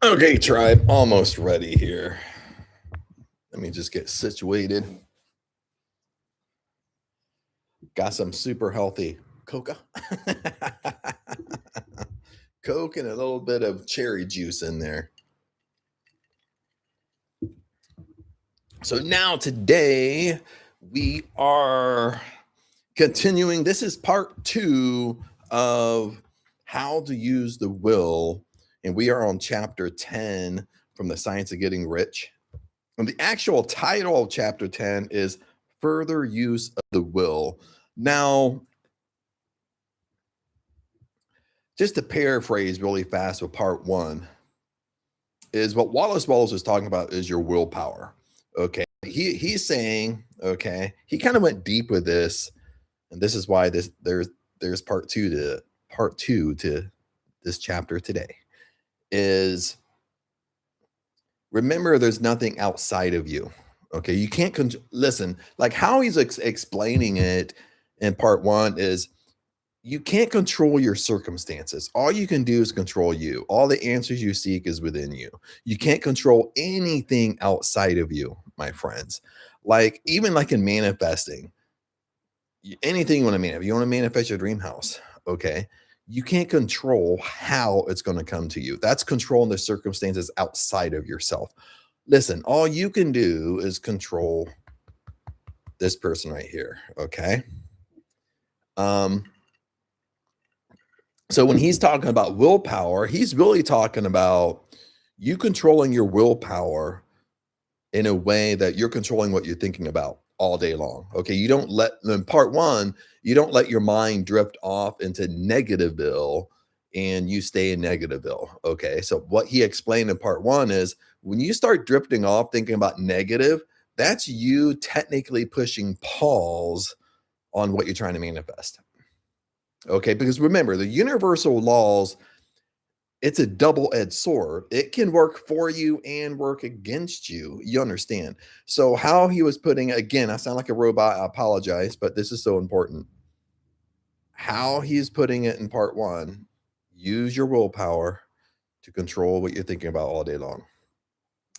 Okay, tribe, almost ready here. Let me just get situated. Got some super healthy coca, Coke, and a little bit of cherry juice in there. So now today we are continuing. This is part two of how to use the will, and we are on chapter 10 from the Science of Getting Rich. And the actual title of chapter 10 is Further Use of the Will. Now, just to paraphrase really fast with part one, is what Wallace Wattles is talking about is your willpower. Okay. He's saying, okay, he kind of went deep with this, and this is why there's part two to this chapter today. Is remember there's nothing outside of you. Okay, you can't listen, like how he's explaining it in part one is you can't control your circumstances. All you can do is control you. All the answers you seek is within you. You can't control anything outside of you, my friends. Like even like in manifesting, anything you want to manifest. You want to manifest your dream house, okay? You can't control how it's going to come to you. That's controlling the circumstances outside of yourself. Listen, all you can do is control this person right here, okay? Um, so when he's talking about willpower, he's really talking about you controlling your willpower in a way that you're controlling what you're thinking about all day long. Okay. You don't let, in part one, you don't let your mind drift off into Negativeville and you stay in Negativeville. Okay. So what he explained in part one is when you start drifting off thinking about negative, that's you technically pushing pause on what you're trying to manifest. Okay. Because remember, the universal laws, it's a double-edged sword. It can work for you and work against you. You understand? So how he was putting, again, I sound like a robot. I apologize, but this is so important. How he's putting it in part one, use your willpower to control what you're thinking about all day long.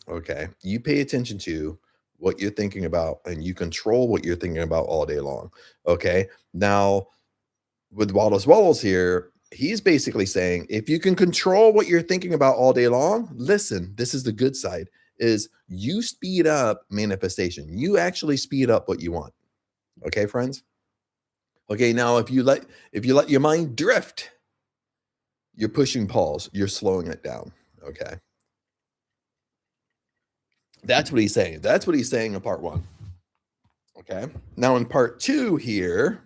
Okay. You pay attention to what you're thinking about and you control what you're thinking about all day long. Okay. Now, with Wallace Wattles here, he's basically saying if you can control what you're thinking about all day long, listen, this is the good side is you speed up manifestation. You actually speed up what you want. Okay, friends? Okay, now if you let your mind drift, you're pushing pause, you're slowing it down. Okay. That's what he's saying. That's what he's saying in part one. Okay. Now in part two here,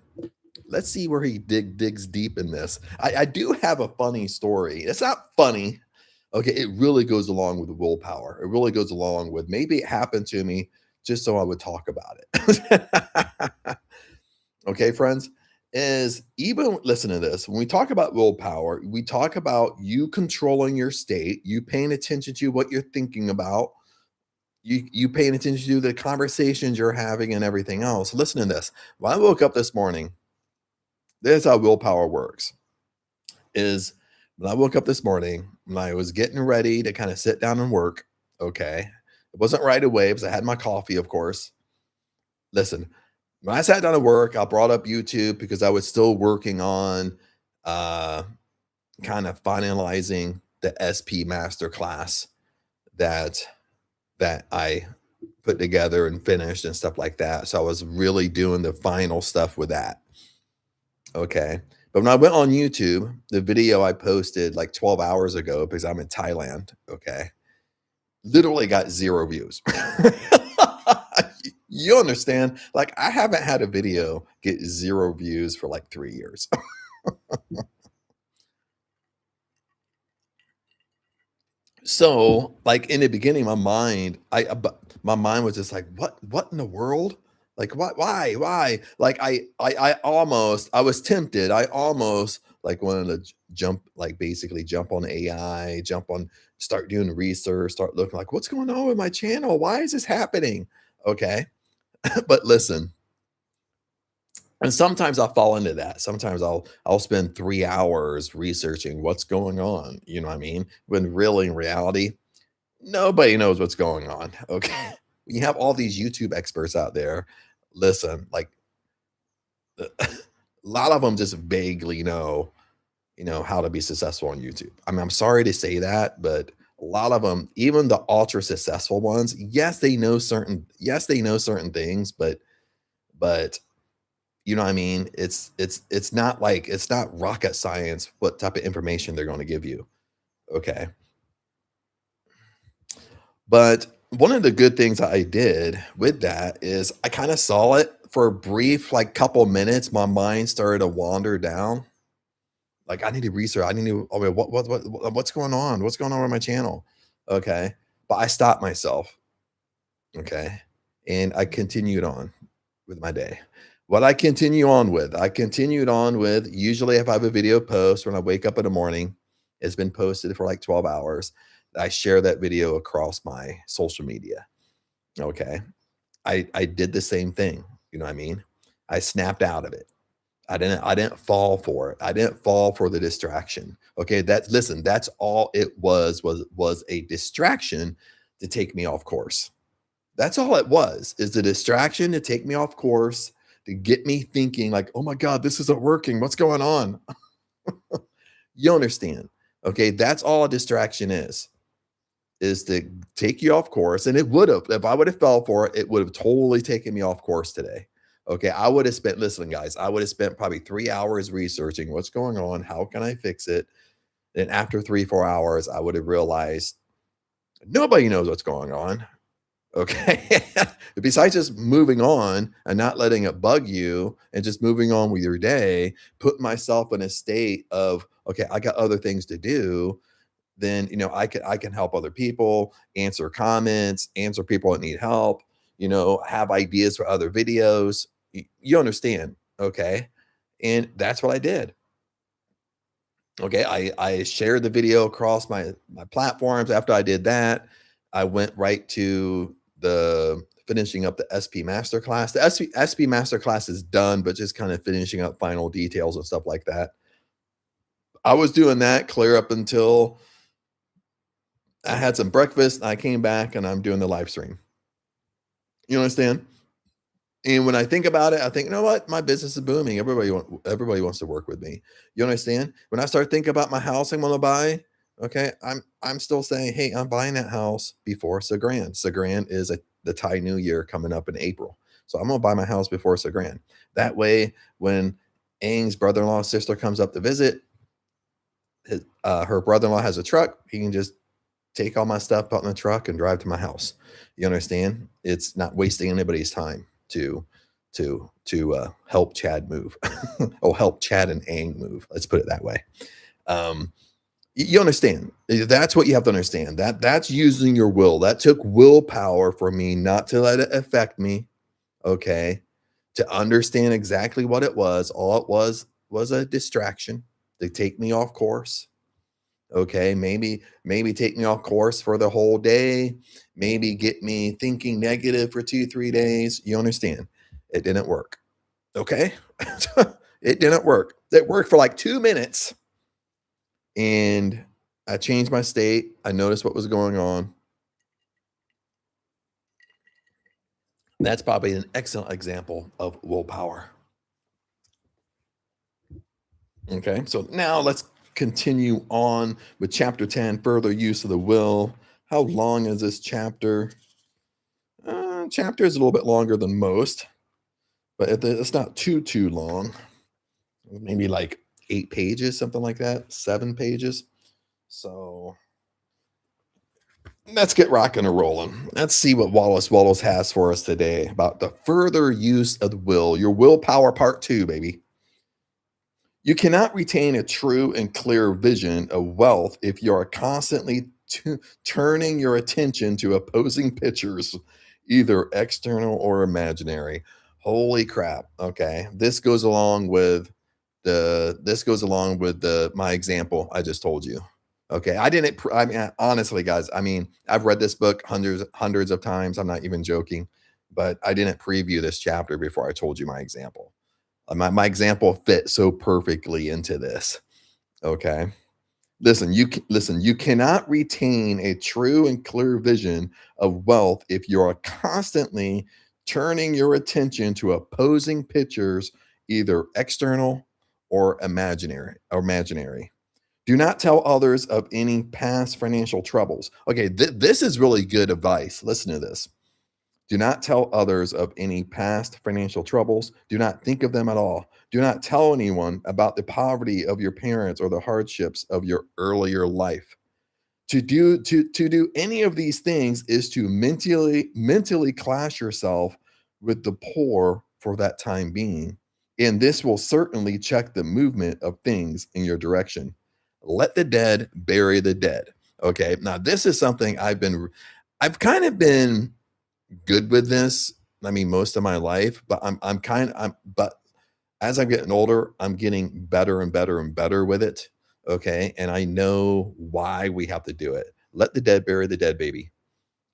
let's see where he digs deep in this. I do have a funny story. It's not funny. Okay, it really goes along with the willpower. It really goes along with maybe it happened to me just so I would talk about it. Okay, friends, is even listen to this. When we talk about willpower, we talk about you controlling your state, you paying attention to what you're thinking about, you paying attention to the conversations you're having and everything else. Listen to this. When I woke up this morning, this is how willpower works. Is when I woke up this morning, when I was getting ready to kind of sit down and work, okay, it wasn't right away because I had my coffee, of course. Listen, when I sat down to work, I brought up YouTube because I was still working on uh, kind of finalizing the SP masterclass that that I put together and finished and stuff like that. So I was really doing the final stuff with that. Okay. But when I went on YouTube, the video I posted like 12 hours ago because I'm in Thailand, okay, literally got 0 views. You understand? Like I haven't had a video get 0 views for like 3 years. So, like in the beginning, my mind was just like, what in the world? Like, what? Why? Like, I was tempted. I almost like wanted to jump, like basically jump on AI, start doing research, start looking like, what's going on with my channel? Why is this happening? Okay, but listen, And sometimes I'll fall into that. Sometimes I'll spend 3 hours researching what's going on, you know what I mean? When really in reality, nobody knows what's going on, okay? You have all these YouTube experts out there. Listen, like, a lot of them just vaguely know, how to be successful on YouTube. I mean, I'm sorry to say that, but a lot of them, even the ultra successful ones, yes, they know certain things, but you know what I mean? It's not like it's not rocket science what type of information they're gonna give you, okay? But one of the good things I did with that is I kinda saw it for a brief, like, couple minutes, my mind started to wander down. Like, I need to research, I need to okay, what's going on? What's going on with my channel? Okay, but I stopped myself, okay, and I continued on with my day. I continued on with usually if I have a video post when I wake up in the morning, it's been posted for like 12 hours. I share that video across my social media. Okay. I did the same thing. You know what I mean? I snapped out of it. I didn't fall for it. I didn't fall for the distraction. Okay. That's all it was a distraction to take me off course. That's all it was, is the distraction to take me off course, to get me thinking like, "Oh my god, this isn't working. What's going on?" You understand, okay? That's all a distraction is to take you off course, and it would've if I would've fell for it, it would've totally taken me off course today, okay? I would've spent listen, guys, I would've spent probably 3 hours researching what's going on, how can I fix it, and after 3, 4 hours, I would've realized nobody knows what's going on. Okay. Besides just moving on and not letting it bug you and just moving on with your day, put myself in a state of, okay, I got other things to do, then I can help other people, answer comments, answer people that need help, have ideas for other videos. You understand, okay? And that's what I did. Okay, I shared the video across my platforms. After I did that, I went right to the finishing up the SP masterclass. The SP masterclass is done, but just kind of finishing up final details and stuff like that. I was doing that clear up until I had some breakfast. I came back and I'm doing the live stream. You understand? And when I think about it, I think, you know what? My business is booming. Everybody wants to work with me. You understand? When I start thinking about my house I'm gonna buy, okay, I'm still saying, hey, I'm buying that house before Sagran. Sagran is the Thai New Year coming up in April. So I'm gonna buy my house before Sagran. That way, when Aang's brother-in-law sister comes up to visit, her brother-in-law has a truck. He can just take all my stuff, put in the truck, and drive to my house. You understand? It's not wasting anybody's time to help Chad move. Oh, help Chad and Aang move. Let's put it that way. Um, you understand? That's what you have to understand. That's using your will. That took willpower for me not to let it affect me. Okay, to understand exactly what it was. All it was a distraction to take me off course. Okay, maybe take me off course for the whole day, maybe get me thinking negative for 2, 3 days. You understand? It didn't work. Okay? It didn't work. It worked for like 2 minutes, and I changed my state. I noticed what was going on. That's probably an excellent example of willpower. Okay, so now let's continue on with chapter 10, further use of the will. How long is this chapter? Chapter is a little bit longer than most, but it's not too long. Maybe like 8 pages, something like that, 7 pages. So let's get rocking and rolling. Let's see what Wallace Wattles has for us today about the further use of the will. Your willpower part 2, baby. You cannot retain a true and clear vision of wealth if you are constantly turning your attention to opposing pictures, either external or imaginary. Holy crap. Okay. This goes along with the my example I just told you. Okay. I mean, honestly, guys, I mean, I've read this book hundreds of times. I'm not even joking, but I didn't preview this chapter before I told you my example. My example fit so perfectly into this. Okay. Listen, you cannot retain a true and clear vision of wealth if you are constantly turning your attention to opposing pictures, either external or imaginary. Do not tell others of any past financial troubles. Okay, this is really good advice. Listen to this. Do not tell others of any past financial troubles. Do not think of them at all. Do not tell anyone about the poverty of your parents or the hardships of your earlier life. To do any of these things is to mentally class yourself with the poor for that time being. And this will certainly check the movement of things in your direction. Let the dead bury the dead. Okay. Now this is something I've kind of been good with this. I mean, most of my life, but but as I'm getting older, I'm getting better and better and better with it. Okay. And I know why we have to do it. Let the dead bury the dead, baby.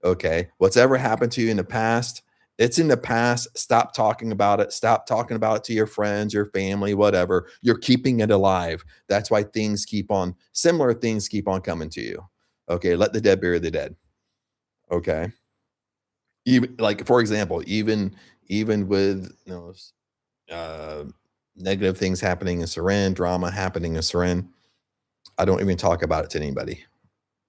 Okay. What's ever happened to you in the past, it's in the past. Stop talking about it. Stop talking about it to your friends, your family, whatever. You're keeping it alive. That's why similar things keep on coming to you. Okay. Let the dead bury the dead. Okay. Even like, for example, even with, uh, negative things happening in Surin, drama happening in Surin, I don't even talk about it to anybody,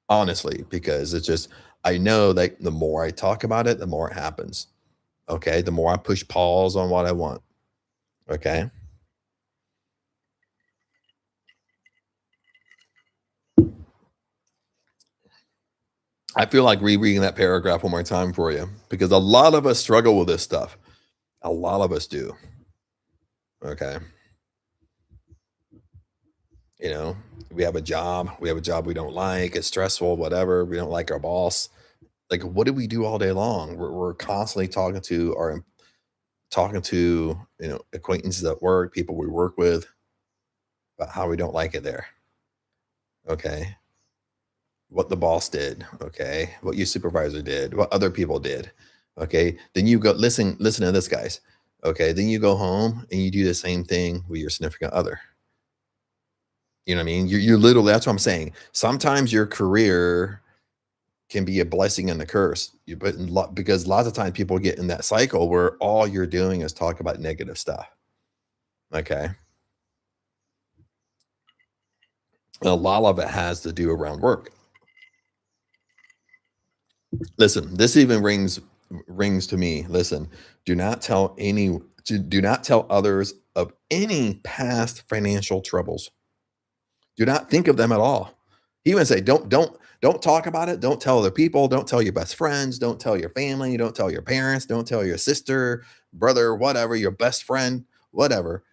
honestly, because it's just I know that the more I talk about it, the more it happens. Okay, the more I push pause on what I want. Okay, I feel like rereading that paragraph one more time for you because a lot of us struggle with this stuff. A lot of us do. Okay, you know, we have a job we don't like, it's stressful, whatever. We don't like our boss. Like, what do we do all day long? We're constantly talking to acquaintances at work, people we work with, about how we don't like it there. Okay, what the boss did. Okay, what your supervisor did, what other people did. Okay, then you go listen to this, guys. Okay, then you go home and you do the same thing with your significant other. You know what I mean? You literally, that's what I'm saying. Sometimes your career can be a blessing and a curse. Because lots of times people get in that cycle where all you're doing is talk about negative stuff. Okay. And a lot of it has to do around work. Listen, this even rings to me. Listen, do not tell any do not tell others of any past financial troubles. Do not think of them at all. He even say, don't talk about it. Don't tell other people. Don't tell your best friends. Don't tell your family. Don't tell your parents. Don't tell your sister, brother, whatever, your best friend, whatever.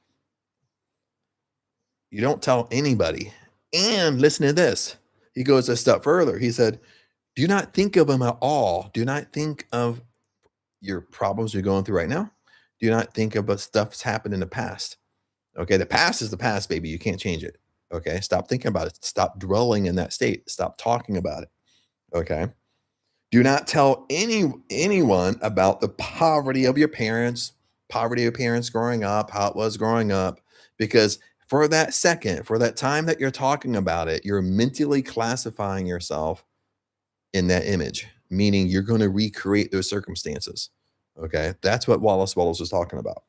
You don't tell anybody. And listen to this. He goes a step further. He said, do not think of them at all. Do not think of your problems you're going through right now. Do not think about stuff that's happened in the past. Okay. The past is the past, baby. You can't change it. Okay. Stop thinking about it. Stop dwelling in that state. Stop talking about it. Okay. Do not tell anyone about the poverty of your parents growing up, how it was growing up, because for that time that you're talking about it, you're mentally classifying yourself in that image, meaning you're going to recreate those circumstances. Okay. That's what Wallace Wattles was talking about.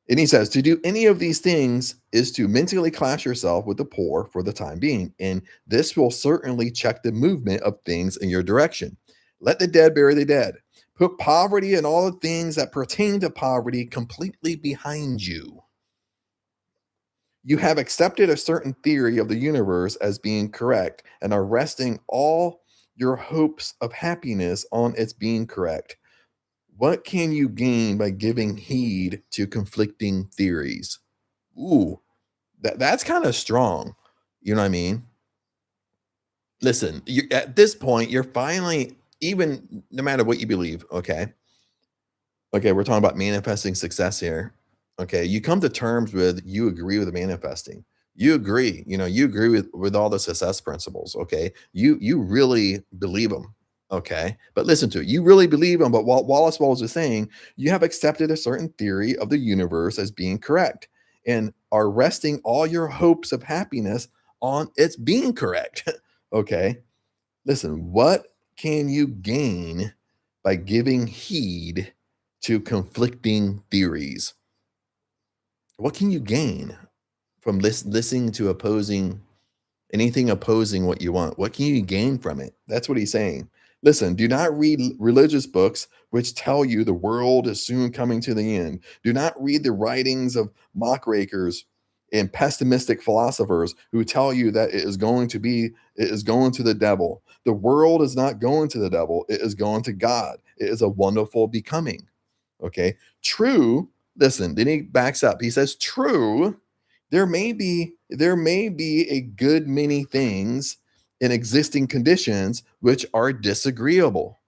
And he says to do any of these things is to mentally class yourself with the poor for the time being. And this will certainly check the movement of things in your direction. Let the dead bury the dead. Put poverty and all the things that pertain to poverty completely behind you. You have accepted a certain theory of the universe as being correct and are resting all your hopes of happiness on its being correct. What can you gain by giving heed to conflicting theories? Ooh, that's kind of strong. You know what I mean? Listen, at this point, you're finally, even no matter what you believe, okay? Okay, we're talking about manifesting success here. Okay, you come to terms with you agree with manifesting. You agree, you agree with all the success principles, okay? You really believe them. Okay. But listen to it. You really believe in what Wallace Wattles is saying. You have accepted a certain theory of the universe as being correct and are resting all your hopes of happiness on its being correct. Okay. Listen, what can you gain by giving heed to conflicting theories? What can you gain from listening to opposing anything opposing what you want? What can you gain from it? That's what he's saying. Listen, do not read religious books which tell you the world is soon coming to the end. Do not read the writings of mockrakers and pessimistic philosophers who tell you that it is going to the devil. The world is not going to the devil, it is going to God. It is a wonderful becoming. Okay. True. Listen, then he backs up. He says, true, there may be a good many things in existing conditions which are disagreeable.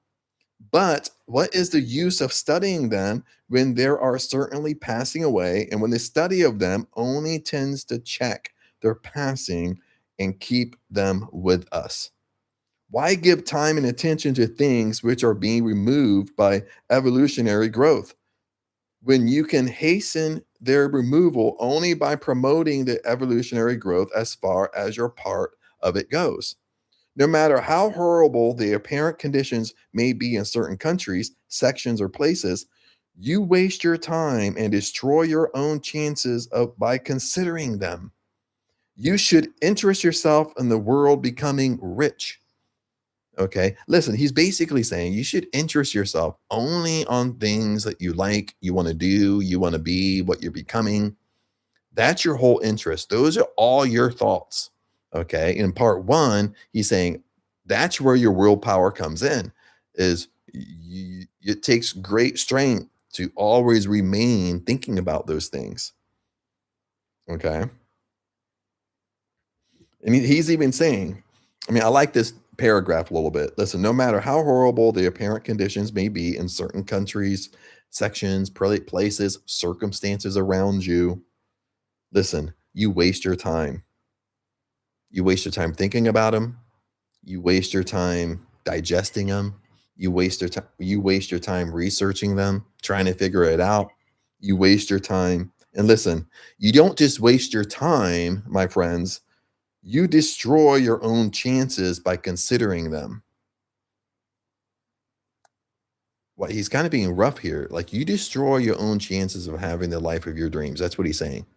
But what is the use of studying them when there are certainly passing away, and when the study of them only tends to check their passing and keep them with us? Why give time and attention to things which are being removed by evolutionary growth, when you can hasten their removal only by promoting the evolutionary growth as far as your part of it goes? No matter how horrible the apparent conditions may be in certain countries, sections, or places, you waste your time and destroy your own chances of by considering them. You should interest yourself in the world becoming rich. Okay. Listen, he's basically saying you should interest yourself only on things that you like, you want to do, you want to be, what you're becoming. That's your whole interest. Those are all your thoughts. Okay. In part one, he's saying that's where your willpower comes in, is it takes great strength to always remain thinking about those things. Okay. And he's even saying, I mean, I like this paragraph a little bit. Listen, no matter how horrible the apparent conditions may be in certain countries, sections, places, circumstances around you, listen, you waste your time. You waste your time thinking about them. You waste your time digesting them. You waste your time researching them, trying to figure it out. You waste your time. And listen, you don't just waste your time, my friends, you destroy your own chances by considering them. Well, he's kind of being rough here. Like, you destroy your own chances of having the life of your dreams. That's what he's saying.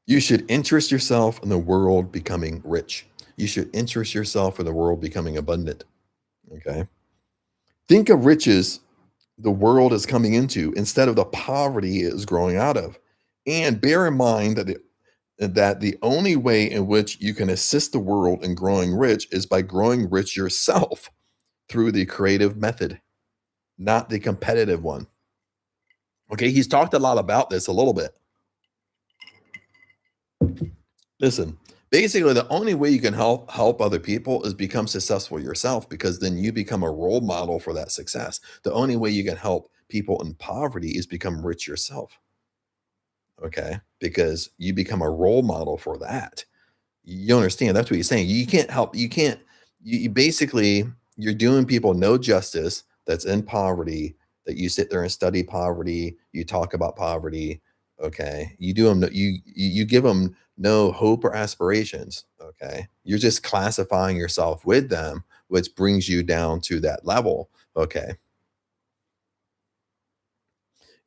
You should interest yourself in the world becoming rich. You should interest yourself in the world becoming abundant. Okay. Think of riches the world is coming into instead of the poverty it is growing out of. And bear in mind that the only way in which you can assist the world in growing rich is by growing rich yourself through the creative method, not the competitive one. Okay, he's talked a lot about this a little bit. Listen, basically, the only way you can help other people is become successful yourself, because then you become a role model for that success. The only way you can help people in poverty is become rich yourself. Okay, because you become a role model for that. You understand? That's what he's saying. You can't help. You can't. You basically, you're doing people no justice. That's in poverty. That you sit there and study poverty. You talk about poverty. Okay, you do them. You give them no hope or aspirations. Okay, you're just classifying yourself with them, which brings you down to that level. Okay,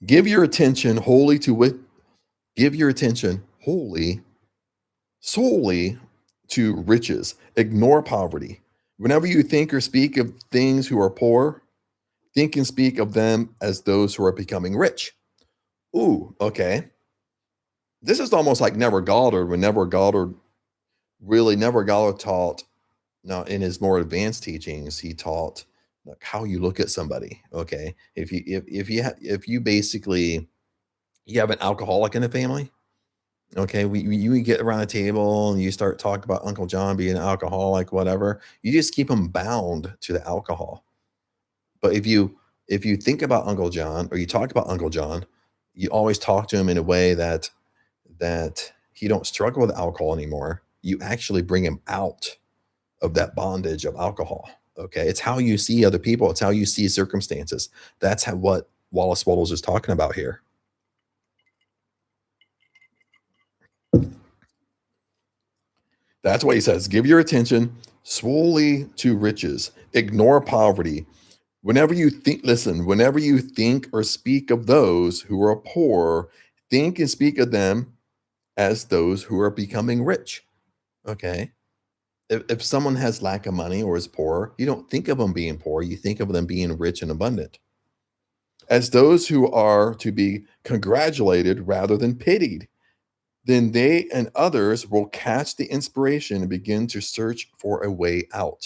give your attention wholly to what. Give your attention wholly solely to riches. Ignore poverty. Whenever you think or speak of things who are poor, think and speak of them as those who are becoming rich. Ooh, okay. This is almost like Neville Goddard, when Neville Goddard taught. Now, in his more advanced teachings, he taught like how you look at somebody. Okay, if you basically you have an alcoholic in the family. Okay, you get around a table and you start talking about Uncle John being an alcoholic, whatever. You just keep him bound to the alcohol. But if you think about Uncle John, or you talk about Uncle John, you always talk to him in a way that he don't struggle with alcohol anymore. you actually bring him out of that bondage of alcohol. Okay. It's how you see other people, it's how you see circumstances. That's how what Wallace Wattles is talking about here. That's what he says. Give your attention solely to riches, ignore poverty. Whenever you think, listen, whenever you think or speak of those who are poor, think and speak of them as those who are becoming rich. Okay. If someone has lack of money or is poor, you don't think of them being poor. You think of them being rich and abundant as those who are to be congratulated rather than pitied. Then they and others will catch the inspiration and begin to search for a way out.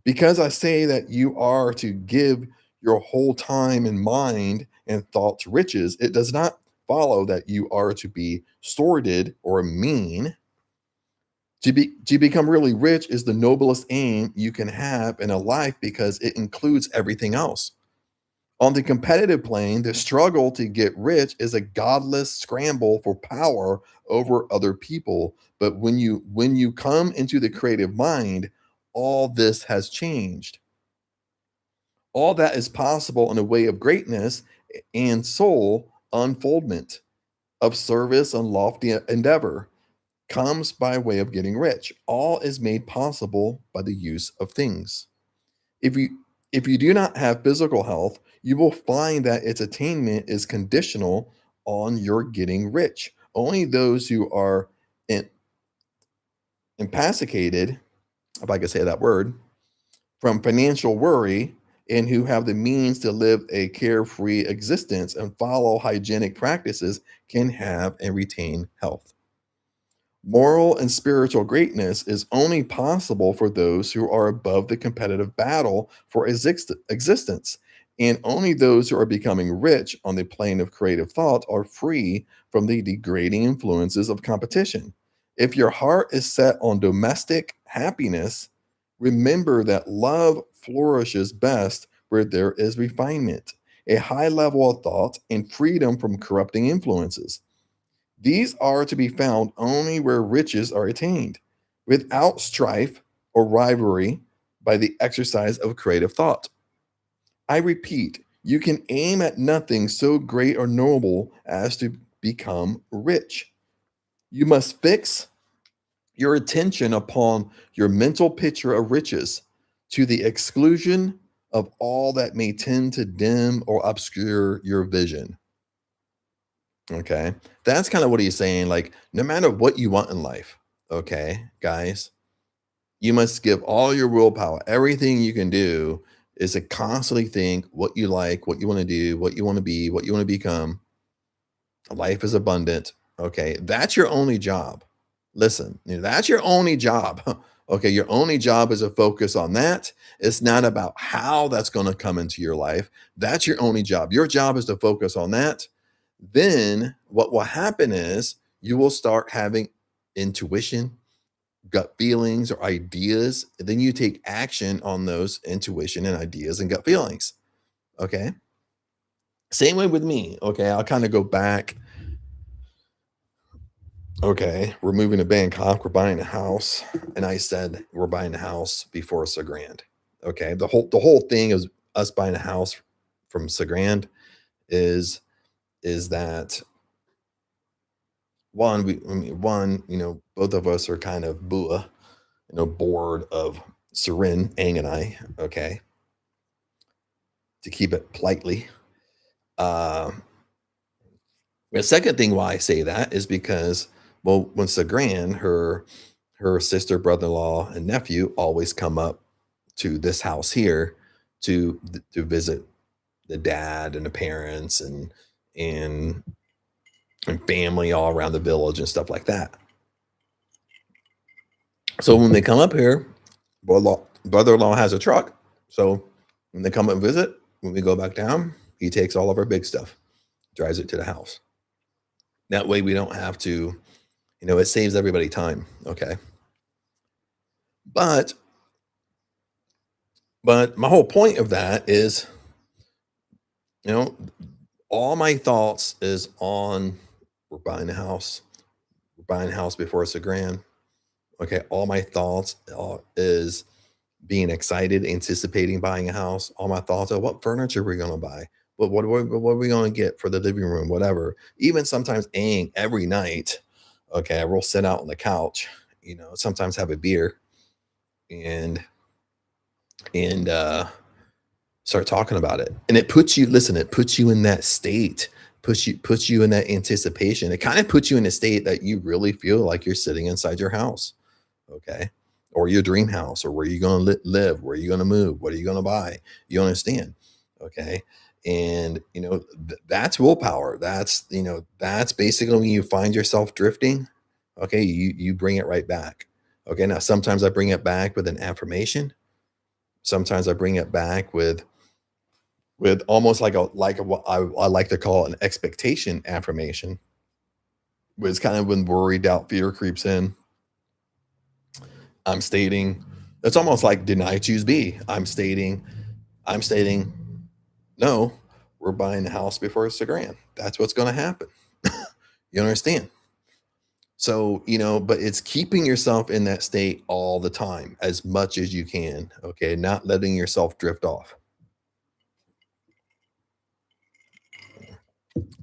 Because I say that you are to give your whole time and mind and thought to riches, it does not follow that you are to be sordid or mean. To become really rich is the noblest aim you can have in a life because it includes everything else. On the competitive plane, the struggle to get rich is a godless scramble for power over other people. But when you come into the creative mind, all this has changed. All that is possible in a way of greatness and soul unfoldment, of service and lofty endeavor, comes by way of getting rich. All is made possible by the use of things. If you if you do not have physical health, you will find that its attainment is conditional on your getting rich. Only those who are in, incapacitated, if I could say that word, from financial worry and who have the means to live a carefree existence and follow hygienic practices can have and retain health. Moral and spiritual greatness is only possible for those who are above the competitive battle for existence. And only those who are becoming rich on the plane of creative thought are free from the degrading influences of competition. If your heart is set on domestic happiness, remember that love flourishes best where there is refinement, a high level of thought, and freedom from corrupting influences. These are to be found only where riches are attained, without strife or rivalry by the exercise of creative thought. I repeat, you can aim at nothing so great or noble as to become rich. You must fix your attention upon your mental picture of riches to the exclusion of all that may tend to dim or obscure your vision. Okay. That's kind of what he's saying. Like, no matter what you want in life, okay, guys, you must give all your willpower. Everything you can do is to constantly think what you like, what you want to do, what you want to be, what you want to become. Life is abundant. Okay. That's your only job. Listen, that's your only job. Okay. Your only job is to focus on that. It's not about how that's going to come into your life. That's your only job. Your job is to focus on that. Then what will happen is you will start having intuition, gut feelings, or ideas. And then you take action on those intuition and ideas and gut feelings. Okay. Same way with me. Okay. I'll kind of go back. Okay. We're moving to Bangkok. We're buying a house. And I said, we're buying a house before Sagrand. Okay. The whole thing is us buying a house from Sagrand is that both of us are kind of bored of Seren, Ang and I, okay, to keep it politely. Uh, the second thing why I say that is because, well, when Sagran, her sister, brother-in-law, and nephew always come up to this house here to visit the dad and the parents and and family all around the village and stuff like that. So when they come up here, brother-in-law has a truck. So when they come and visit, when we go back down, he takes all of our big stuff, drives it to the house. That way we don't have to, it saves everybody time. Okay. But my whole point of that is, you know, all my thoughts is on we're buying a house. We're buying a house before it's a grand. Okay, all my thoughts is being excited, anticipating buying a house. All my thoughts are what furniture we're gonna buy. What are we gonna get for the living room? Whatever. Even sometimes every night. Okay, I will sit out on the couch. Sometimes have a beer and and start talking about it. And it puts you. Listen, it puts you in that state. Puts you in that anticipation. It kind of puts you in a state that you really feel like you're sitting inside your house. Okay. Or your dream house, or where you going to live, where you going to move, what are you going to buy? You understand? Okay. And that's willpower. That's basically when you find yourself drifting. Okay, you bring it right back. Okay, now sometimes I bring it back with an affirmation. Sometimes I bring it back with almost like what I like to call an expectation affirmation, which is kind of when worry, doubt, fear creeps in. I'm stating it's almost like deny, choose B. I'm stating, no, we're buying the house before it's a grand. That's what's going to happen. You understand? So, but it's keeping yourself in that state all the time as much as you can. Okay. Not letting yourself drift off.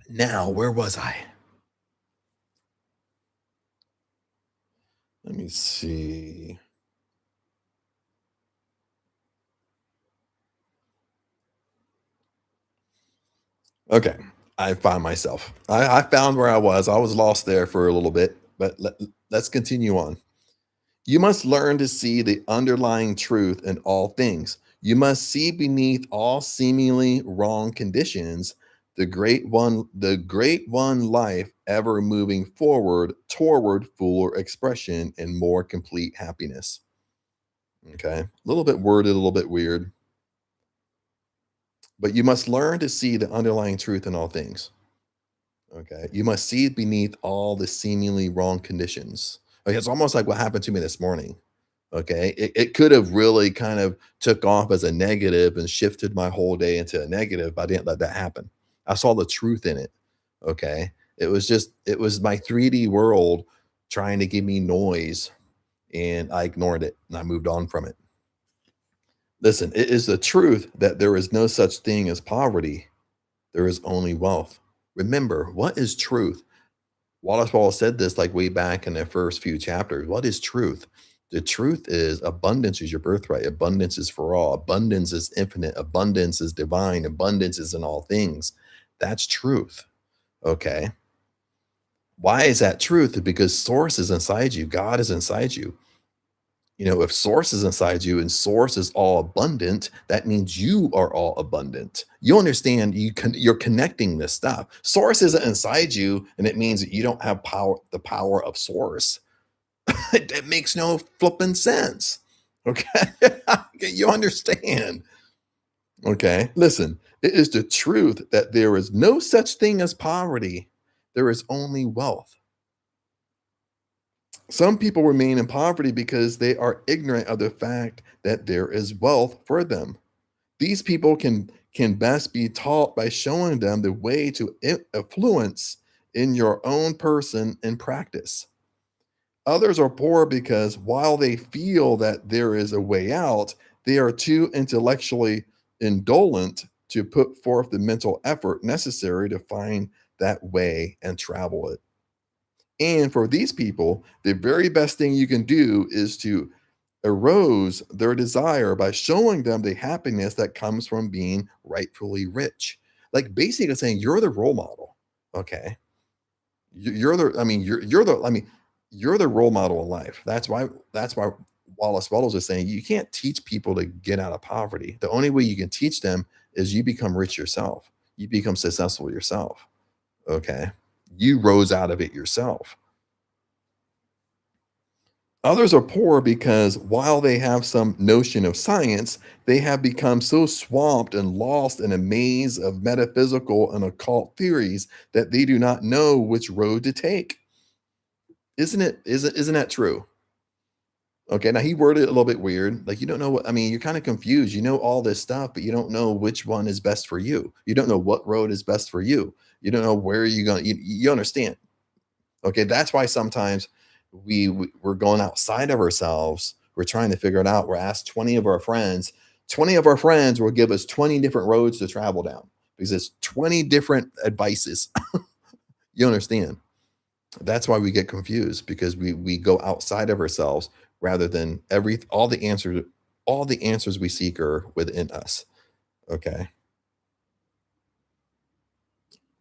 Now, where was I? Let me see. Okay. I found myself. I found where I was. I was lost there for a little bit, but let's continue on. You must learn to see the underlying truth in all things. You must see beneath all seemingly wrong conditions the great one life ever moving forward toward fuller expression and more complete happiness. Okay. A little bit worded, a little bit weird, but you must learn to see the underlying truth in all things. Okay. You must see beneath all the seemingly wrong conditions. Okay. It's almost like what happened to me this morning. Okay. It could have really kind of took off as a negative and shifted my whole day into a negative, but I didn't let that happen. I saw the truth in it. Okay. It was my 3D world trying to give me noise, and I ignored it and I moved on from it. Listen, it is the truth that there is no such thing as poverty. There is only wealth. Remember, what is truth? Wallace Wattles said this like way back in the first few chapters. What is truth? The truth is abundance is your birthright. Abundance is for all. Abundance is infinite. Abundance is divine. Abundance is in all things. That's truth. Okay. Why is that truth? Because source is inside you. God is inside you. If source is inside you and source is all abundant, that means you are all abundant. You understand, you're connecting this stuff. Source isn't inside you, and it means that you don't have the power of source. It makes no flipping sense. Okay. You understand. Okay. Listen, it is the truth that there is no such thing as poverty. There is only wealth. Some people remain in poverty because they are ignorant of the fact that there is wealth for them. These people can best be taught by showing them the way to affluence in your own person and practice. Others are poor because while they feel that there is a way out, they are too intellectually indolent to put forth the mental effort necessary to find that way and travel it. And for these people, the very best thing you can do is to arouse their desire by showing them the happiness that comes from being rightfully rich. Like basically saying you're the role model. Okay. You're the, I mean, you're the, I mean, you're the role model in life. That's why Wallace Wattles is saying you can't teach people to get out of poverty. The only way you can teach them is you become rich yourself. You become successful yourself. Okay. You rose out of it yourself. Others are poor because while they have some notion of science, they have become so swamped and lost in a maze of metaphysical and occult theories that they do not know which road to take. Isn't that true? Okay, now he worded it a little bit weird. Like you don't know what I mean, you're kind of confused. You know all this stuff, but you don't know which one is best for you. You don't know what road is best for you. You don't know where you're going. You understand. Okay, that's why sometimes We're going outside of ourselves. We're trying to figure it out. We're asked 20 of our friends. 20 of our friends will give us 20 different roads to travel down because it's 20 different advices. You understand? That's why we get confused because we go outside of ourselves rather than every all the answers we seek are within us. Okay.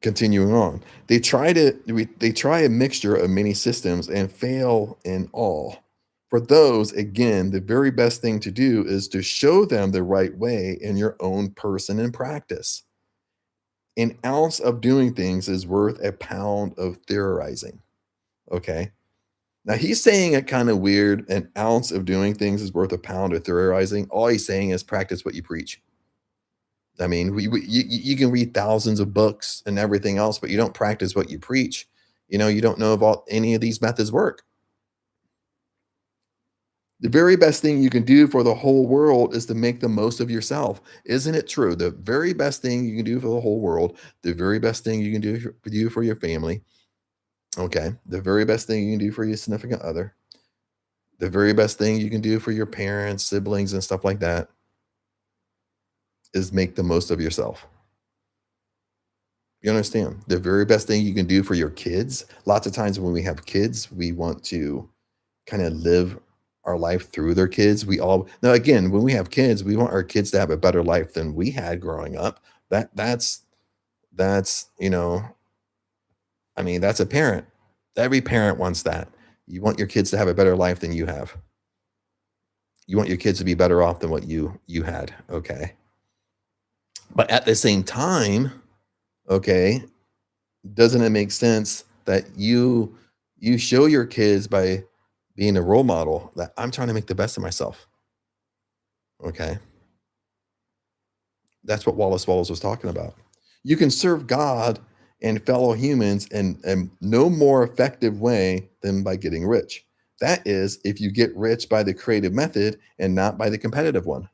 Continuing on. They try a mixture of many systems and fail in all. For those, again, the very best thing to do is to show them the right way in your own person and practice. An ounce of doing things is worth a pound of theorizing. Okay. Now he's saying it kind of weird. An ounce of doing things is worth a pound of theorizing. All he's saying is practice what you preach. I mean, you can read thousands of books and everything else, but you don't practice what you preach. You don't know if any of these methods work. The very best thing you can do for the whole world is to make the most of yourself. Isn't it true? The very best thing you can do for the whole world, the very best thing you can do for your family, okay, the very best thing you can do for your significant other, the very best thing you can do for your parents, siblings, and stuff like that is make the most of yourself. You understand? The very best thing you can do for your kids, lots of times when we have kids, we want to kind of live our life through their kids. We all now again, when we have kids, we want our kids to have a better life than we had growing up. That's I mean, that's a parent. Every parent wants that. You want your kids to have a better life than you have. You want your kids to be better off than what you had. Okay. But at the same time, okay, doesn't it make sense that you show your kids by being a role model that I'm trying to make the best of myself? Okay. That's what Wallace Wattles was talking about. You can serve God and fellow humans in no more effective way than by getting rich. That is, if you get rich by the creative method and not by the competitive one.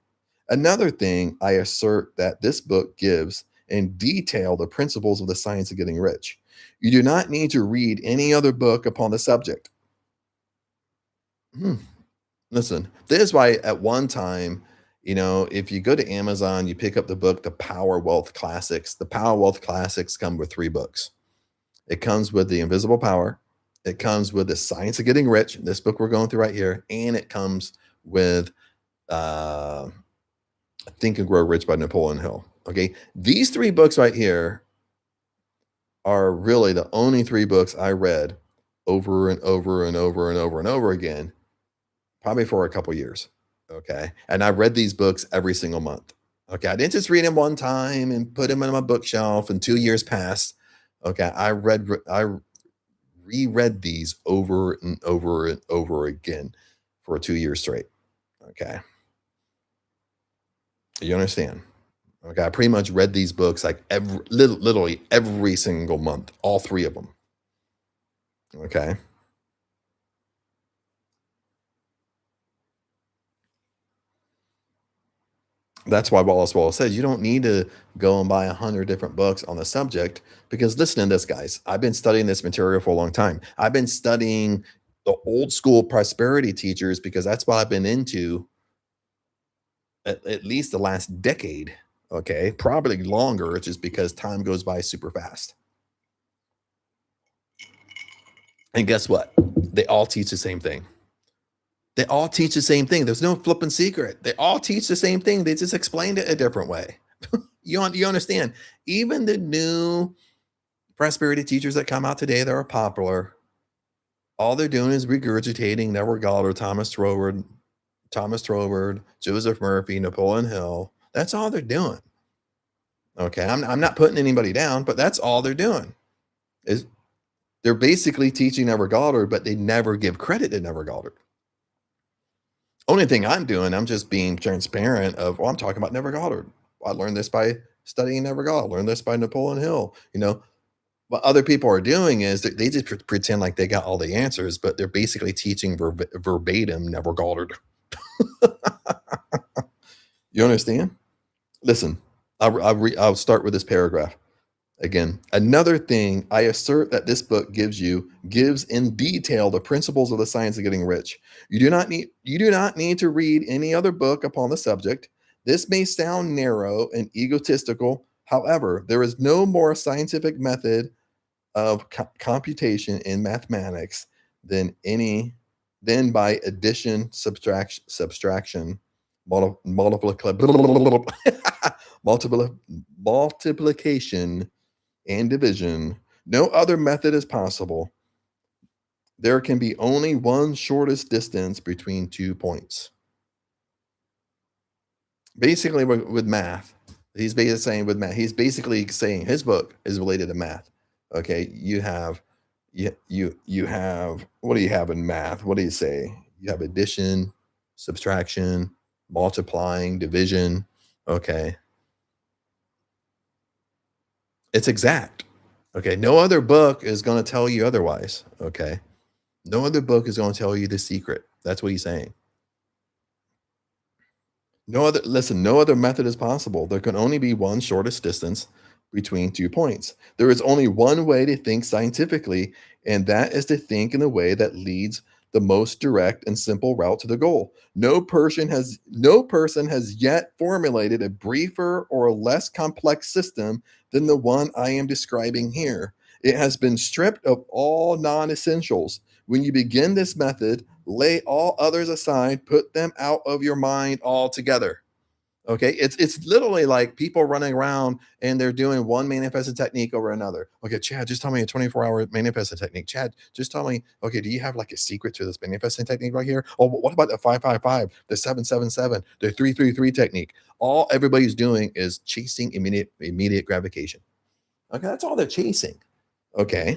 Another thing I assert that this book gives in detail the principles of the science of getting rich. You do not need to read any other book upon the subject. Hmm. Listen, this is why at one time, if you go to Amazon, you pick up the book, The Power Wealth Classics. The Power Wealth Classics come with three books. It comes with The Invisible Power. It comes with The Science of Getting Rich, this book we're going through right here, and it comes with uh, Think and Grow Rich by Napoleon Hill. Okay, these three books right here are really the only three books I read over and over and over and over and over again, probably for a couple years. Okay. And I read these books every single month. Okay. I didn't just read them one time and put them in my bookshelf and 2 years passed. Okay. I reread these over and over and over again for 2 years straight. Okay. You understand? Okay. I pretty much read these books like literally every single month, all three of them. Okay. That's why Wallace Wallace says you don't need to go and buy 100 different books on the subject because listen to this, guys. I've been studying this material for a long time. I've been studying the old school prosperity teachers because that's what I've been into at least the last decade. Okay. Probably longer, just because time goes by super fast. And guess what? They all teach the same thing. They all teach the same thing. There's no flipping secret. They all teach the same thing. They just explained it a different way. You understand? Even the new prosperity teachers that come out today that are popular, all they're doing is regurgitating Neville Goddard, Thomas Troward, Joseph Murphy, Napoleon Hill. That's all they're doing. Okay, I'm not putting anybody down, but that's all they're doing. Is they're basically teaching Neville Goddard, but they never give credit to Neville Goddard. Only thing I'm doing, I'm just being transparent of, I'm talking about Neville Goddard. I learned this by studying Neville Goddard. I learned this by Napoleon Hill. What other people are doing is they just pretend like they got all the answers, but they're basically teaching verbatim Neville Goddard. You understand? Listen, I'll start with this paragraph. Again, another thing, I assert that this book gives in detail the principles of the science of getting rich. You do not need to read any other book upon the subject. This may sound narrow and egotistical. However, there is no more scientific method of computation in mathematics than any than by addition, subtraction, multiplication, multiplication and division. No other method is possible. There can be only one shortest distance between 2 points. Basically, with math, he's basically saying with math, he's basically saying his book is related to math. Okay, you have what do you have in math? What do you say? You have addition, subtraction, multiplying, division. Okay, it's exact. Okay, no other book is going to tell you otherwise. Okay, no other book is going to tell you the secret. That's what he's saying. No other method is possible. There can only be one shortest distance between 2 points. There is only one way to think scientifically, and that is to think in a way that leads the most direct and simple route to the goal. No person has yet formulated a briefer or less complex system than the one I am describing here. It has been stripped of all non-essentials. When you begin this method, lay all others aside, put them out of your mind altogether. Okay, it's literally like people running around and they're doing one manifesting technique over another. Okay, Chad, just tell me a 24-hour manifesting technique. Chad, just tell me, okay, do you have like a secret to this manifesting technique right here? Oh, what about the 555, the 777, the 333 technique? All everybody's doing is chasing immediate gratification. Okay, that's all they're chasing. Okay.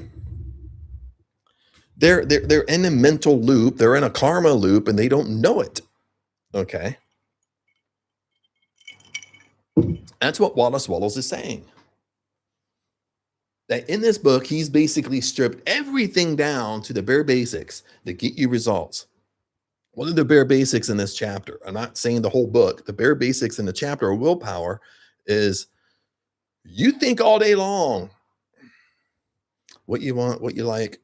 They're in a mental loop, they're in a karma loop, and they don't know it. Okay. That's what Wallace Wattles is saying. That in this book, he's basically stripped everything down to the bare basics that get you results. What are the bare basics in this chapter? I'm not saying the whole book. The bare basics in the chapter of willpower is you think all day long what you want, what you like,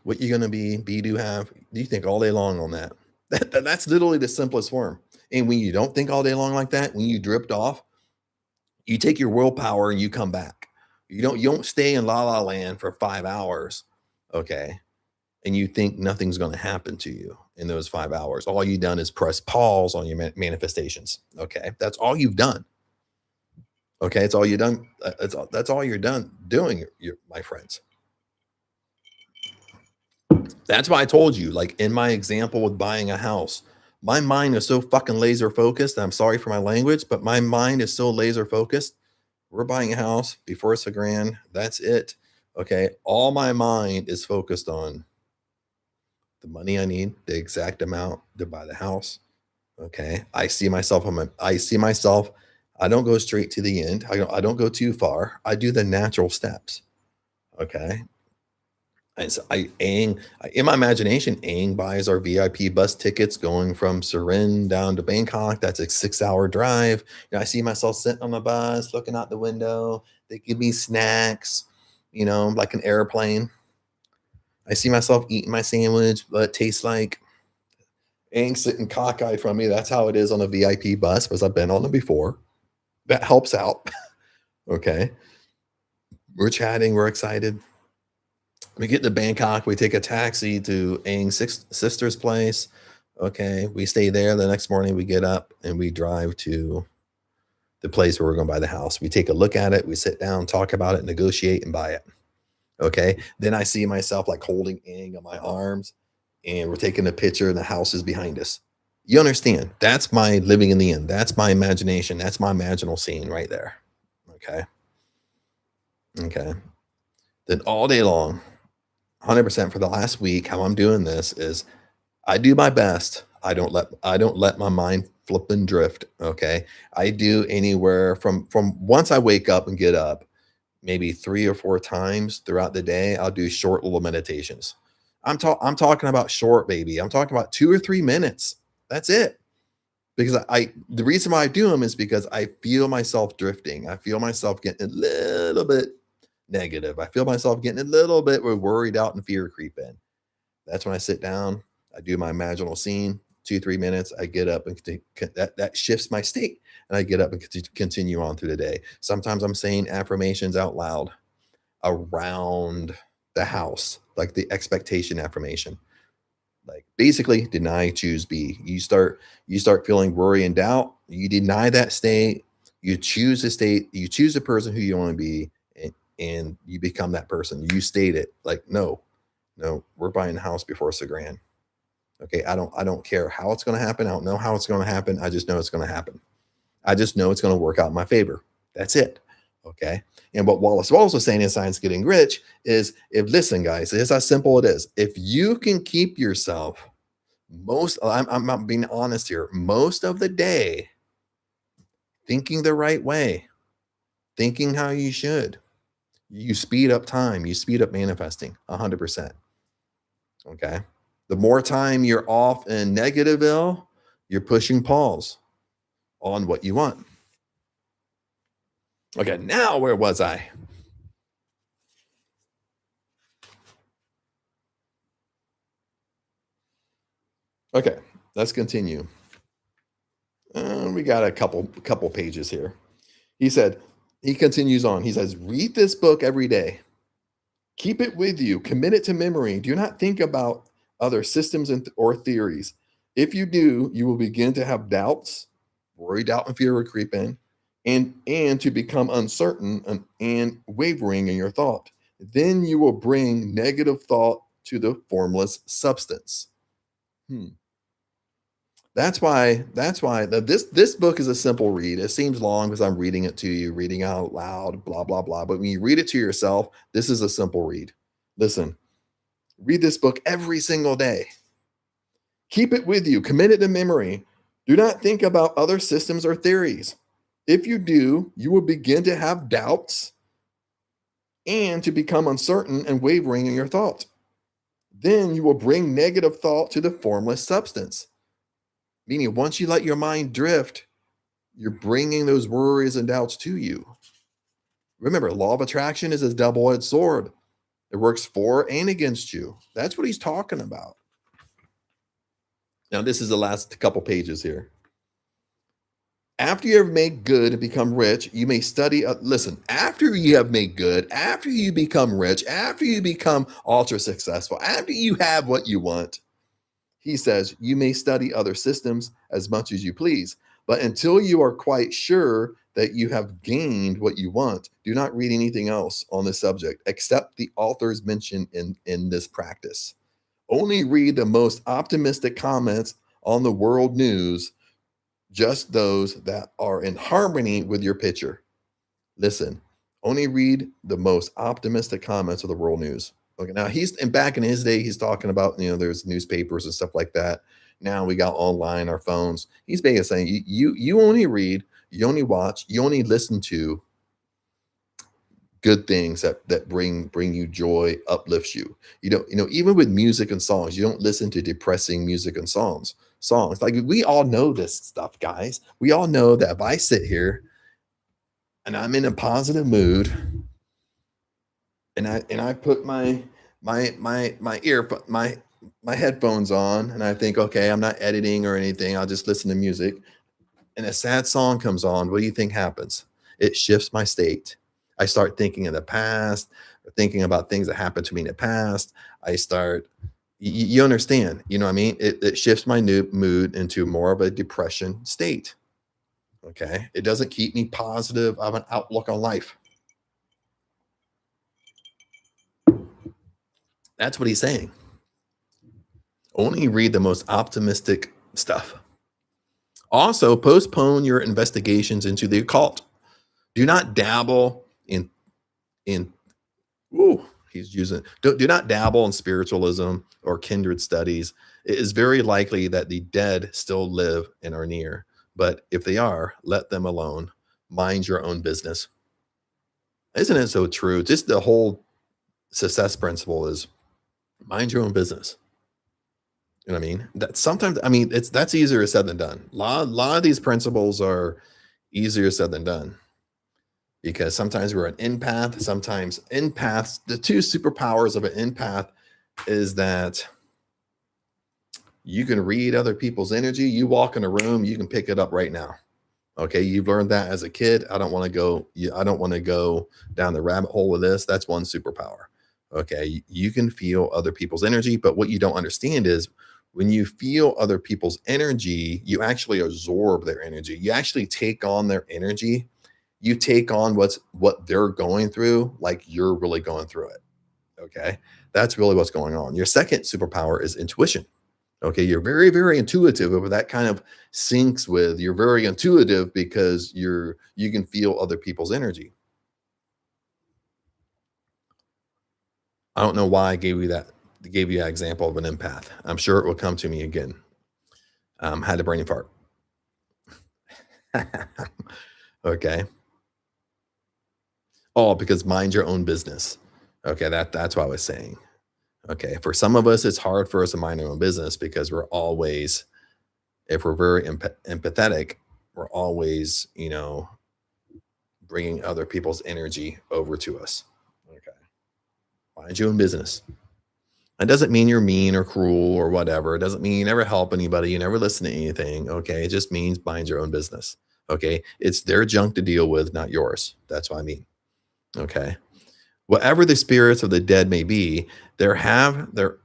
what you're going to be, do, have. You think all day long on that. That's literally the simplest form. And when you don't think all day long like that, when you drift off, you take your willpower and you come back. You don't stay in la la land for 5 hours, okay? And you think nothing's going to happen to you in those 5 hours. All you've done is press pause on your manifestations, okay? That's all you've done. Okay, it's all you've done. That's all you're done doing, my friends. That's why I told you, like in my example with buying a house, my mind is so fucking laser focused. I'm sorry for my language, but my mind is so laser focused. We're buying a house before it's a grand. That's it. Okay. All my mind is focused on the money I need, the exact amount to buy the house. Okay. I see myself. I don't go straight to the end. I don't go too far. I do the natural steps. Okay. And so in my imagination, Aang buys our VIP bus tickets going from Surin down to Bangkok. That's a 6-hour drive. I see myself sitting on the bus, looking out the window. They give me snacks, like an airplane. I see myself eating my sandwich, but it tastes like Aang sitting cockeyed from me. That's how it is on a VIP bus because I've been on them before. That helps out. Okay. We're chatting. We're excited. We get to Bangkok. We take a taxi to Aang's sister's place. Okay. We stay there. The next morning, we get up and we drive to the place where we're going to buy the house. We take a look at it. We sit down, talk about it, negotiate, and buy it. Okay. Then I see myself like holding Aang on my arms and we're taking a picture and the house is behind us. You understand? That's my living in the end. That's my imagination. That's my imaginal scene right there. Okay. Okay. Then all day long, 100% for the last week, how I'm doing this is I do my best. I don't let my mind flip and drift. Okay. I do anywhere from once I wake up and get up, maybe 3 or 4 times throughout the day, I'll do short little meditations. I'm talking about short, baby. I'm talking about 2 or 3 minutes. That's it. because the reason why I do them is because I feel myself drifting. I feel myself getting a little bit negative. I feel myself getting a little bit worried out and fear creep in. That's when I sit down, I do my imaginal scene, 2, 3 minutes, I get up and that shifts my state, and I get up and continue on through the day. Sometimes I'm saying affirmations out loud around the house, like the expectation affirmation. Like basically deny, choose, be. You start feeling worry and doubt, you deny that state, you choose a state, you choose a person who you want to be, and you become that person. You state it like, no, no, we're buying a house before it's a grand. Okay. I don't care how it's going to happen. I don't know how it's going to happen. I just know it's going to happen. I just know it's going to work out in my favor. That's it. Okay. And what Wallace Wattles was saying in Science Getting Rich is, if listen, guys, it's how simple it is. If you can keep yourself I'm not being honest here, most of the day thinking the right way, thinking how you should, you speed up time, you speed up manifesting 100%. Okay. The more time you're off in negativeville, you're pushing pause on what you want. Okay. Now, where was I? Okay. Let's continue. We got a couple pages here. He continues on. He says, read this book every day. Keep it with you. Commit it to memory. Do not think about other systems or theories. If you do, you will begin to have doubts, worry, doubt, and fear will creep in, and to become uncertain and wavering in your thought. Then you will bring negative thought to the formless substance. Hmm. That's why this book is a simple read. It seems long because I'm reading it to you, reading out loud, blah blah blah. But when you read it to yourself, this is a simple read. Listen, read this book every single day. Keep it with you, commit it to memory. Do not think about other systems or theories. If you do, you will begin to have doubts and to become uncertain and wavering in your thought. Then you will bring negative thought to the formless substance. Meaning, once you let your mind drift, you're bringing those worries and doubts to you. Remember, law of attraction is a double-edged sword. It works for and against you. That's what he's talking about. Now, this is the last couple pages here. After you have made good and become rich, you may study. Listen, after you have made good, after you become rich, after you become ultra successful, after you have what you want, he says, you may study other systems as much as you please, but until you are quite sure that you have gained what you want, do not read anything else on this subject except the authors mentioned in this practice. Only read the most optimistic comments on the world news, just those that are in harmony with your picture. Listen, only read the most optimistic comments of the world news. Okay, now and back in his day, he's talking about, there's newspapers and stuff like that. Now we got online, our phones. He's basically saying you only read, you only watch, you only listen to good things that bring you joy, uplifts you. Even with music and songs, you don't listen to depressing music and songs. Like, we all know this stuff, guys. We all know that if I sit here and I'm in a positive mood, and I put my headphones on, and I think, okay, I'm not editing or anything, I'll just listen to music, and a sad song comes on, what do you think happens? It shifts my state. I start thinking of the past, thinking about things that happened to me in the past. I start, you understand, you know what I mean? It shifts my new mood into more of a depression state. Okay. It doesn't keep me positive of an outlook on life. That's what he's saying. Only read the most optimistic stuff. Also, postpone your investigations into the occult. Do not dabble in ooh, he's using do not dabble in spiritualism or kindred studies. It is very likely that the dead still live and are near. But if they are, let them alone. Mind your own business. Isn't it so true? Just the whole success principle is mind your own business. You know what I mean? That sometimes, I mean, that's easier said than done. Lot of these principles are easier said than done because sometimes we're an empath, sometimes empaths. The two superpowers of an empath is that you can read other people's energy. You walk in a room, you can pick it up right now. Okay, you've learned that as a kid. I don't want to go. I don't want to go down the rabbit hole with this. That's one superpower. Okay, you can feel other people's energy, but what you don't understand is when you feel other people's energy, you actually absorb their energy. You actually take on their energy. You take on what they're going through, like you're really going through it. Okay, that's really what's going on. Your second superpower is intuition. Okay, you're very, very intuitive, but that kind of syncs with you're very intuitive because you can feel other people's energy. I don't know why I gave you that example of an empath. I'm sure it will come to me again. Had a brain fart. Okay. Oh, because mind your own business. Okay, that's what I was saying. Okay, for some of us, it's hard for us to mind our own business because we're always, if we're very empathetic, we're always, bringing other people's energy over to us. Okay. Mind your own business. It doesn't mean you're mean or cruel or whatever. It doesn't mean you never help anybody. You never listen to anything. Okay. It just means mind your own business. Okay. It's their junk to deal with, not yours. That's what I mean. Okay. Whatever the spirits of the dead may be, they have their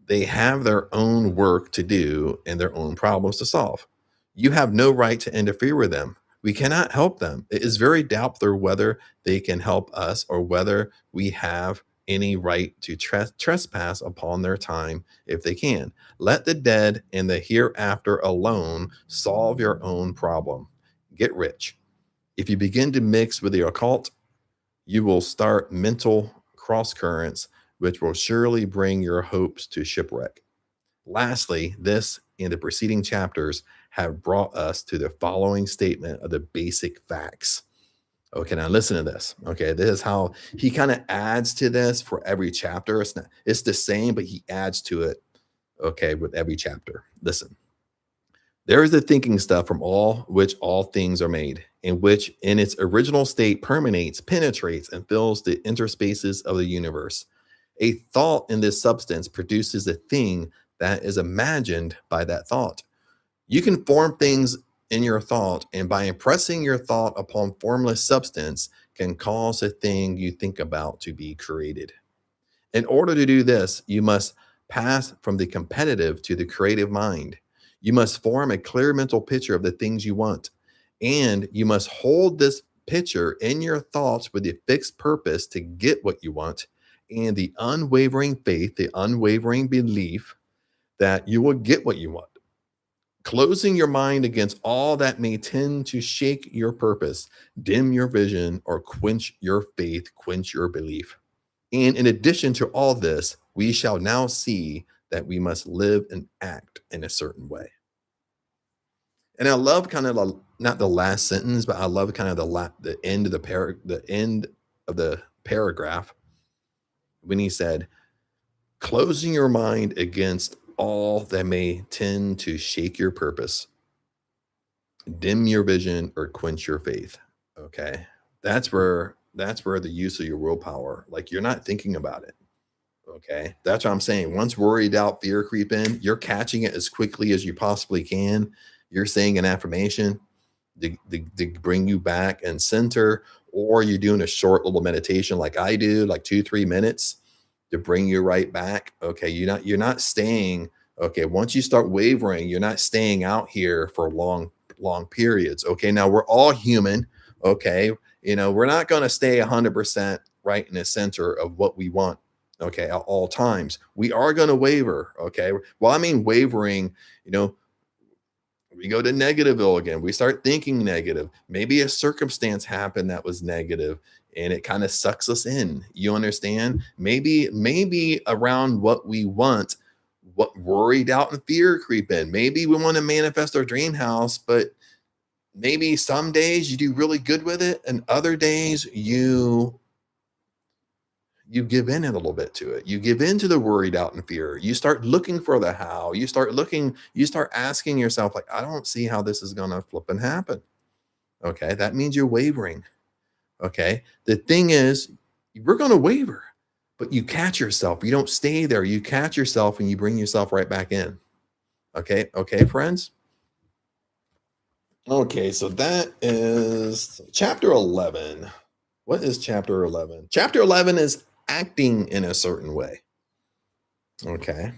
they have their own work to do and their own problems to solve. You have no right to interfere with them. We cannot help them. It is very doubtful whether they can help us or whether we have any right to trespass upon their time if they can. Let the dead and the hereafter alone solve your own problem. Get rich. If you begin to mix with the occult, you will start mental cross currents, which will surely bring your hopes to shipwreck. Lastly, this and the preceding chapters have brought us to the following statement of the basic facts. Okay, now listen to this. Okay, this is how he kind of adds to this for every chapter. It's the same, but he adds to it, okay, with every chapter. Listen. There is the thinking stuff from all which all things are made, in which in its original state permeates, penetrates, and fills the interspaces of the universe. A thought in this substance produces a thing that is imagined by that thought. You can form things in your thought, and by impressing your thought upon formless substance, can cause a thing you think about to be created. In order to do this, you must pass from the competitive to the creative mind. You must form a clear mental picture of the things you want, and you must hold this picture in your thoughts with the fixed purpose to get what you want and the unwavering faith, the unwavering belief that you will get what you want. Closing your mind against all that may tend to shake your purpose, dim your vision, or quench your faith, quench your belief. And in addition to all this, we shall now see that we must live and act in a certain way. And I love kind of not the last sentence, but I love kind of the end of the end of the paragraph when he said, "Closing your mind against all that may tend to shake your purpose, dim your vision, or quench your faith." Okay, that's where the use of your willpower, like you're not thinking about it. Okay. That's what I'm saying. Once worry, doubt, fear creep in, you're catching it as quickly as you possibly can. You're saying an affirmation to bring you back and center, or you're doing a short little meditation like I do, like 2, 3 minutes to bring you right back. Okay. You're not staying. Okay. Once you start wavering, you're not staying out here for long periods. Okay. Now we're all human. Okay. We're not going to stay 100% right in the center of what we want. Okay, at all times. We are going to waver. Okay. Well, I mean, wavering, we go to negativeville again. We start thinking negative. Maybe a circumstance happened that was negative and it kind of sucks us in. You understand? Maybe around what we want, what worry, doubt, and fear creep in. Maybe we want to manifest our dream house, but maybe some days you do really good with it, and other days you give in a little bit to it. You give in to the worry, doubt, and fear. You start looking for the how. You start asking yourself, like, I don't see how this is gonna flip and happen. Okay. That means you're wavering. Okay. The thing is, we're gonna waver, but you catch yourself. You don't stay there. You catch yourself and you bring yourself right back in. Okay. Okay, friends. Okay, so that is chapter 11. What is chapter 11? Chapter 11 is acting in a certain way. Okay.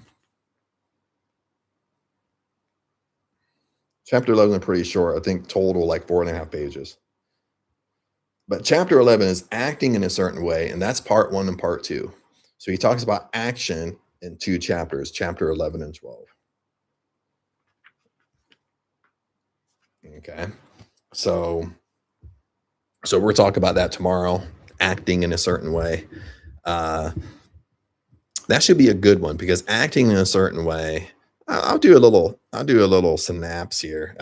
Chapter 11 is pretty short. I think total like 4.5 pages. But chapter 11 is acting in a certain way, and that's part one and part two. So he talks about action in two chapters, chapter 11 and 12. Okay. So we're talking about that tomorrow, acting in a certain way. That should be a good one because acting in a certain way, I'll do a little synapse here.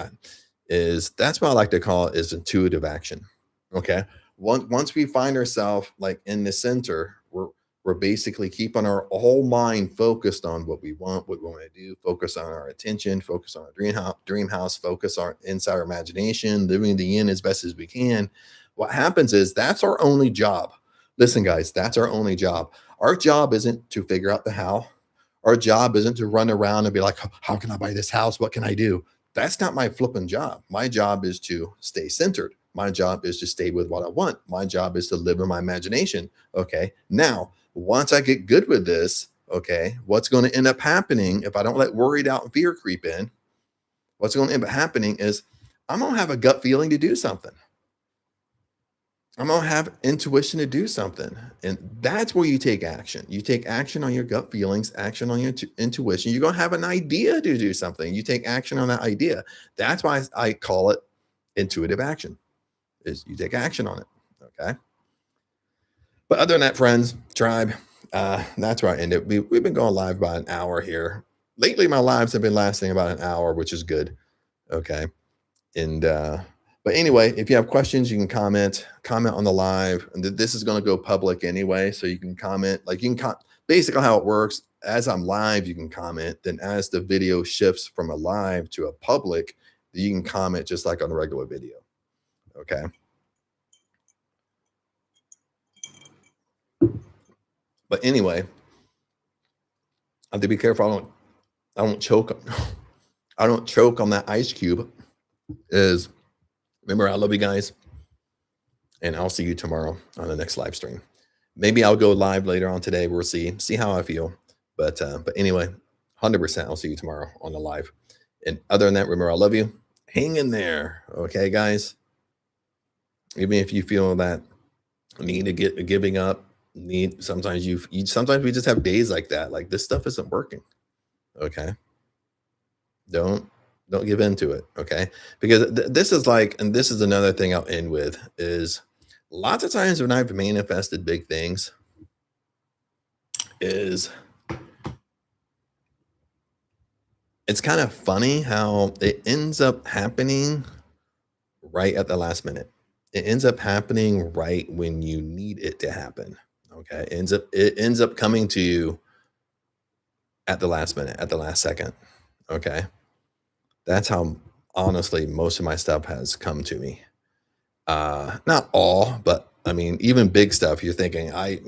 Is that's what I like to call it is intuitive action. Okay. Once we find ourselves like in the center, we're basically keeping our whole mind focused on what we want, what we want to do, focus on our attention, focus on our dream house, focus on inside our imagination, living the yin as best as we can. What happens is that's our only job. Listen, guys, that's our only job. Our job isn't to figure out the how. Our job isn't to run around and be like, how can I buy this house? What can I do? That's not my flipping job. My job is to stay centered. My job is to stay with what I want. My job is to live in my imagination. Okay. Now, once I get good with this, okay, what's going to end up happening if I don't let worry, doubt, and fear creep in? What's going to end up happening is I'm going to have a gut feeling to do something. I'm going to have intuition to do something. And that's where you take action. You take action on your gut feelings, action on your intuition. You're going to have an idea to do something. You take action on that idea. That's why I call it intuitive action, is you take action on it. Okay. But other than that, friends, tribe, that's where I end it. We've been going live about an hour here. Lately, my lives have been lasting about an hour, which is good. Okay. And, but anyway, if you have questions, you can comment on the live. And this is going to go public anyway. So you can comment, like you can, basically how it works. As I'm live, you can comment. Then as the video shifts from a live to a public, you can comment just like on a regular video. Okay. But anyway, I have to be careful. I don't choke. I don't choke on that ice cube. Remember, I love you guys. And I'll see you tomorrow on the next live stream. Maybe I'll go live later on today. We'll see how I feel. But anyway, 100%, I'll see you tomorrow on the live. And other than that, remember, I love you. Hang in there. Okay, guys. Even if you feel that need to get giving up, sometimes sometimes we just have days like that. Like this stuff isn't working. Okay. Don't give in to it. Okay. Because this is like, and this is another thing I'll end with is lots of times when I've manifested big things is it's kind of funny how it ends up happening right at the last minute. It ends up happening right when you need it to happen. Okay. It ends up coming to you at the last minute, at the last second. Okay. That's how honestly most of my stuff has come to me. Not all, but I mean, even big stuff, you're thinking, I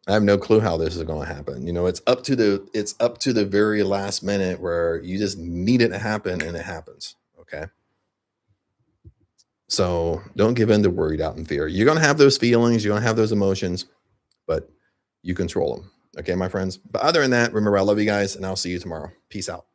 have no clue how this is going to happen. It's up to the very last minute where you just need it to happen and it happens. Okay. So don't give in to worry, doubt, and fear. You're going to have those feelings. You're going to have those emotions, but you control them. Okay, my friends. But other than that, remember, I love you guys and I'll see you tomorrow. Peace out.